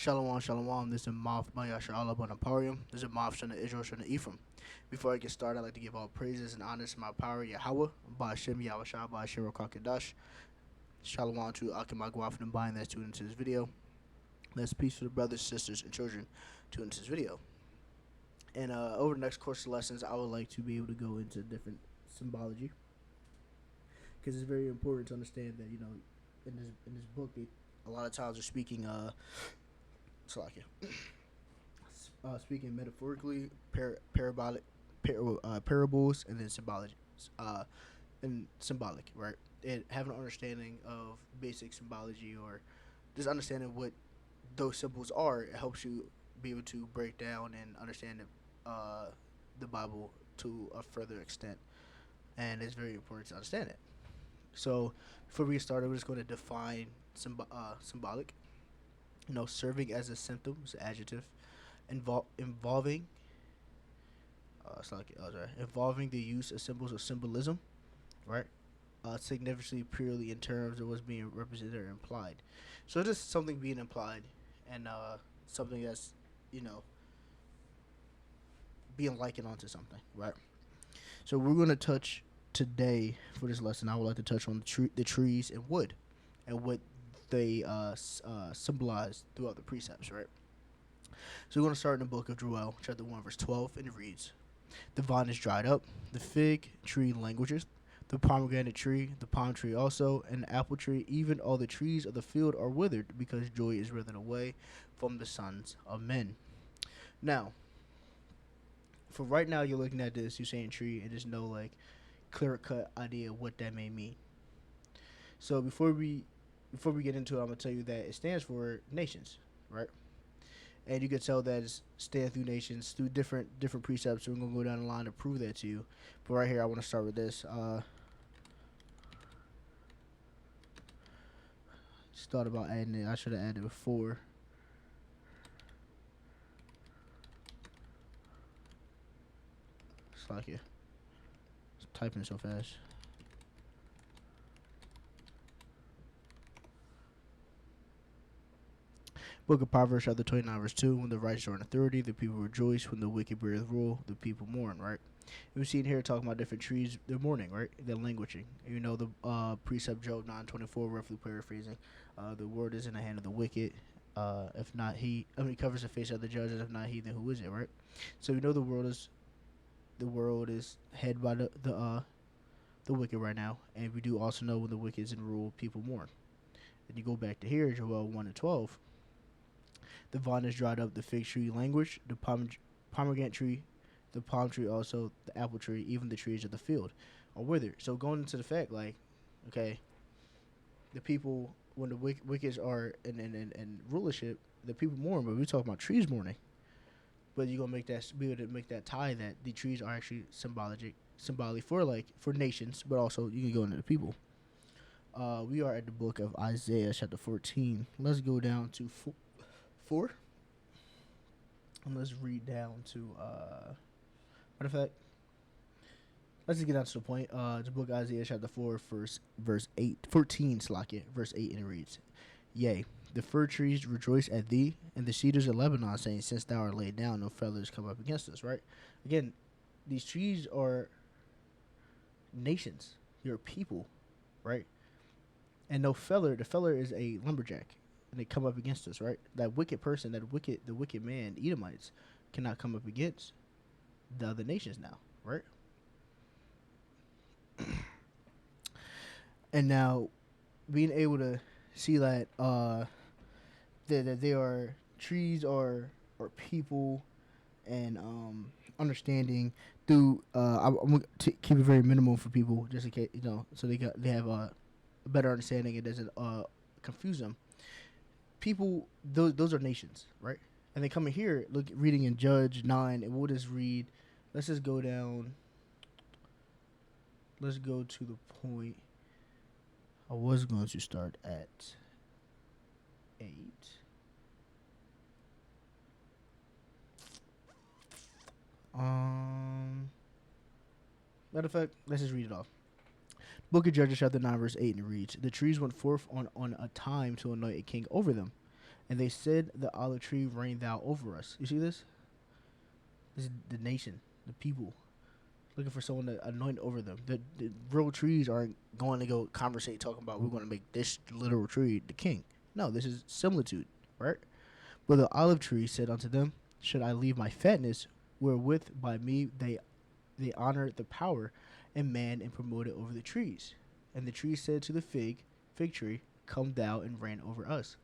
Shalom, shalom. This is Moth Mayasha Alabon Aparium. This is Moth Shana Israel Shana Ephraim. Before I get started, I'd like to give all praises and honors to my power Yahweh, by Shem Yahweh by Shiro Kakadash. Shalom to Akimagwaf and Bayan that's tuned into this video. Let's peace for the brothers, sisters, and children tuned into this video. And over the next course of lessons, I would like to be able to go into different symbology, because it's very important to understand that, in this book, a lot of times they're speaking speaking metaphorically, parables, and then symbolic, right? And having an understanding of basic symbology, or just understanding what those symbols are, it helps you be able to break down and understand the Bible to a further extent, and it's very important to understand it. So before we get started, we're just going to define symbolic. Serving as a symptom, it's an adjective, involving involving the use of symbols or symbolism, right? Significantly purely in terms of what's being represented or implied. So just something being implied, and something that's being likened onto something, right? So we're going to touch today for this lesson. I would like to touch on the trees and wood, and what they symbolize throughout the precepts, right? So we're going to start in the book of Joel, chapter 1, verse 12, and it reads, "The vine is dried up, the fig tree languishes, the pomegranate tree, the palm tree also, and the apple tree, even all the trees of the field are withered, because joy is written away from the sons of men." Now, for right now, you're looking at this, you're saying tree, and there's no clear-cut idea what that may mean. So before we get into it, I'm gonna tell you that it stands for nations, right? And you can tell that it's stand through nations through different precepts. So we're gonna go down the line to prove that to you. But right here, I want to start with this. Just thought about adding it. I should have added it before. It's like it. It's typing so fast. Book of Proverbs, chapter 29, verse 2. When the righteous are in authority, the people rejoice. When the wicked beareth rule, the people mourn, right? We've seen here talking about different trees. They're mourning, right? They're languishing. The precept Job 9:24, roughly paraphrasing. The word is in the hand of the wicked. If not he, covers the face of the judges. If not he, then who is it, right? So the world is headed by the wicked right now. And we do also know when the wicked is in rule, people mourn. And you go back to here, Joel 1:12. The vine is dried up, the fig tree languished, the pomegranate tree, the palm tree also, the apple tree, even the trees of the field are withered. So going into the fact, the people, when the wicked are in rulership, the people mourn, but we're talking about trees mourning. But you're going to be able to make that tie that the trees are actually symbolic for nations, but also you can go into the people. We are at the book of Isaiah, chapter 14. Let's go down to 4. And let's read down to matter of fact, let's just get down to the point. The book of Isaiah chapter 4 verse 14, verse 8, and it reads, "Yea, the fir trees rejoice at thee, and the cedars of Lebanon, saying, Since thou art laid down, no feathers come up against us." Right? Again, these trees are nations. You're people, right? And the feller is a lumberjack, and they come up against us, right? That wicked person, the wicked man, Edomites, cannot come up against the other nations now, right? And now, being able to see that that they are trees or people, and understanding through I'm going to keep it very minimal for people, just in case, so they have a better understanding. It doesn't confuse them. People, those are nations, right? And they come in here, reading in Judge 9, and we'll just read. Let's just go down. Let's go to the point. I was going to start at 8. Matter of fact, let's just read it off. Book of Judges, chapter 9, verse 8, and it reads, "The trees went forth on a time to anoint a king over them. And they said, the olive tree, reign thou over us. You see this? This is the nation, the people, looking for someone to anoint over them. The real trees aren't going to go conversate talking about we're going to make this literal tree the king. No, this is similitude, right? But the olive tree said unto them, should I leave my fatness, wherewith by me they honor the power and man and promote it over the trees? And the tree said to the fig tree, come thou and reign over us.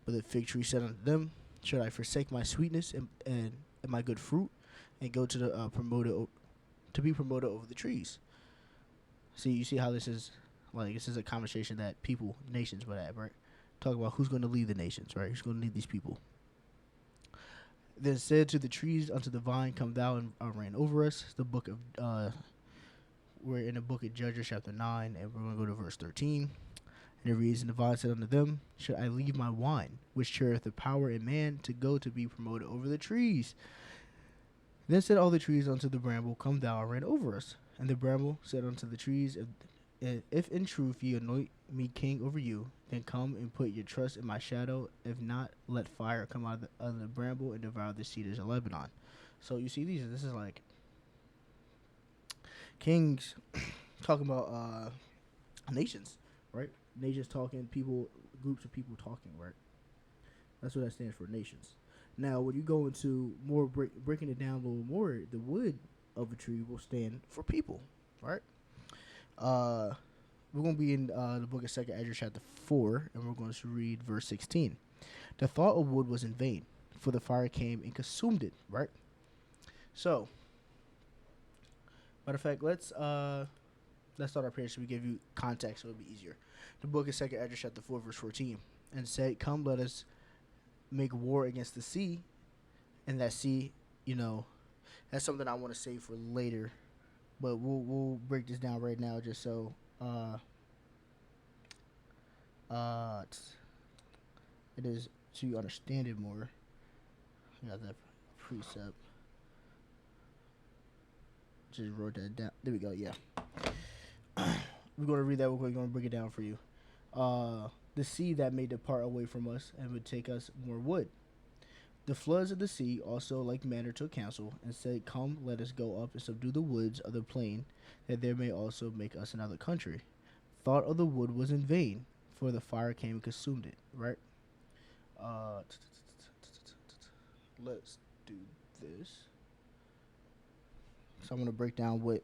But the fig tree said unto them, should I forsake my sweetness and my good fruit, and go to the to be promoted over the trees? See, you see how this is a conversation that people, nations would have, right? Talk about who's going to lead the nations, right? Who's going to lead these people. Then said to the trees unto the vine, come thou and reign over us. The book of we're in the book of Judges chapter 9, and we're going to go to verse 13. And it reads, and the vine said unto them, should I leave my wine, which cherisheth the power in man, to go to be promoted over the trees? Then said all the trees unto the bramble, come thou and reign over us. And the bramble said unto the trees, if in truth ye anoint me king over you, then come and put your trust in my shadow. If not, let fire come out of the bramble and devour the cedars of Lebanon. So you see, this is like kings talking about nations, right? Nations talking, people, groups of people talking, right? That's what that stands for, nations. Now, when you go into more breaking it down a little more, the wood of a tree will stand for people, right? We're going to be in the book of 2nd Ezra chapter 4, and we're going to read verse 16. The thought of wood was in vain, for the fire came and consumed it, right? So, matter of fact, let's start our prayer so we give you context so it'll be easier. The book of 2nd Ezra chapter 4, verse 14. And said, come, let us make war against the sea. And that sea, that's something I want to save for later. But we'll break this down right now just so it is so you understand it more. I got that precept. Just wrote that down. There we go. Yeah. We're going to read that real quick. We're going to break it down for you. The sea that may depart away from us and would take us more wood. The floods of the sea also like manner took counsel and said, come, let us go up and subdue the woods of the plain, that there may also make us another country. Thought of the wood was in vain, for the fire came and consumed it. Right? Let's do this. So I'm going to break down what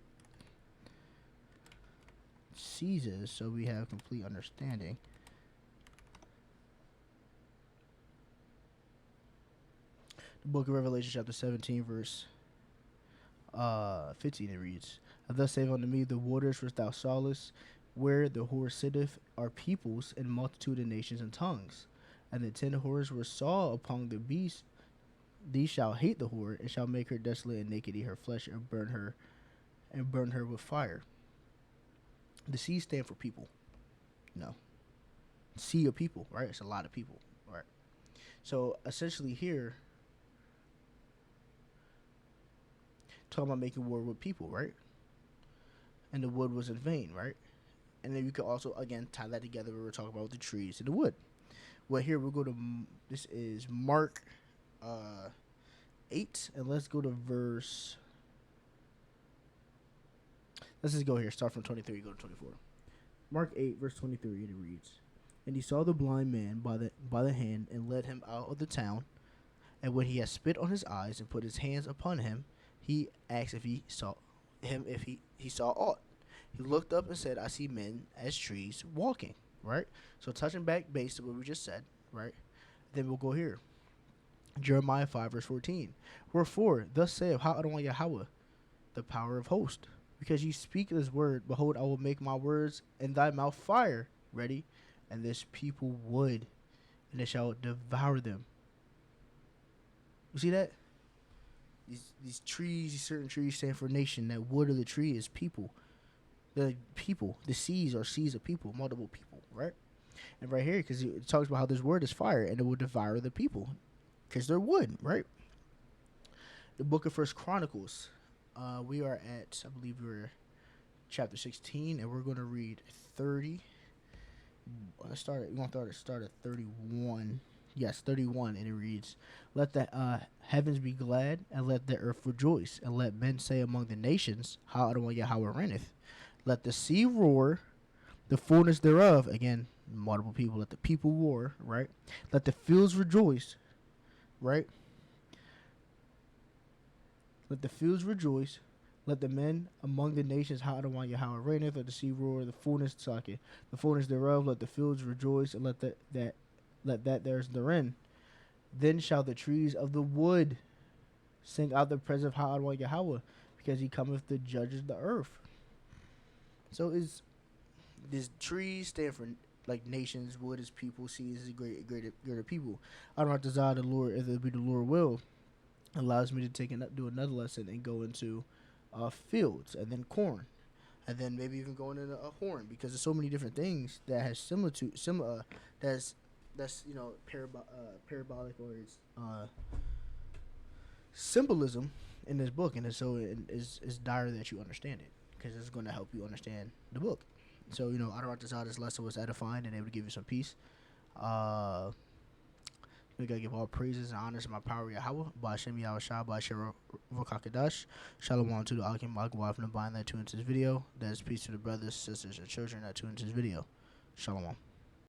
seas is so we have complete understanding. The book of Revelation chapter 17 verse 15 it reads, and thus saith unto me, the waters which thou sawest, where the whore sitteth, are peoples and multitude of nations and tongues. And the 10 whores were saw upon the beast. These shall hate the whore, and shall make her desolate and naked, eat her flesh, and burn her with fire. The seas stand for people. Sea of people, right? It's a lot of people, right? So essentially here, talking about making war with people, right? And the wood was in vain, right? And then you could also, again, tie that together. We were talking about the trees and the wood. Well, here we'll go to, this is Mark 8, and let's go to verse, let's just go here, start from 23, go to 24. Mark 8, verse 23, and it reads, and he saw the blind man by the hand, and led him out of the town. And when he had spit on his eyes and put his hands upon him, he asked if he saw aught. He looked up and said, I see men as trees walking, right? So touching back base to what we just said, right? Then we'll go here. Jeremiah 5, verse 14. Wherefore, thus saith Adonai Yahweh, the power of hosts, because ye speak this word, behold, I will make my words in thy mouth fire, ready, and this people wood, and it shall devour them. You see that? These trees, these certain trees stand for nation. That wood of the tree is people. The people, the seas are seas of people, multiple people, right? And right here, because it talks about how this word is fire, and it will devour the people, because they're wood, right? The book of First Chronicles. We are at, I believe we're chapter 16, and we're going to read 30. We're going to start at 31 Yes, 31, and it reads, "Let the heavens be glad, and let the earth rejoice, and let men say among the nations, how Adonai Yahweh reigneth. Let the sea roar, the fullness thereof." Again, multiple people. Let the people war, right? Let the fields rejoice, right? Let the fields rejoice. Let the men among the nations, how Adonai Yahweh reigneth. Let the sea roar, the fullness the fullness thereof. Let the fields rejoice, and let that there's therein. Then shall the trees of the wood sing out the presence of Adonai Yahweh, because he cometh to judge the earth. So is this trees stand for like nations, wood is people, seas is greater people. I don't have to desire the Lord, if it be the Lord will, allows me to do another lesson and go into fields and then corn. And then maybe even going into a horn, because there's so many different things that has similar that's parabolic, or it's symbolism in this book, and it's dire that you understand it, because it's going to help you understand the book. So I don't decide this lesson was edifying and able to give you some peace. We gotta give all praises and honors to my power Yahweh, by Hashem Yahweh Shah, by Shara Vokakadash. Shalom to the Akim Agwa from the bind that tuned into this video. That is peace to the brothers, sisters, and children that tuned into this video. Shalom.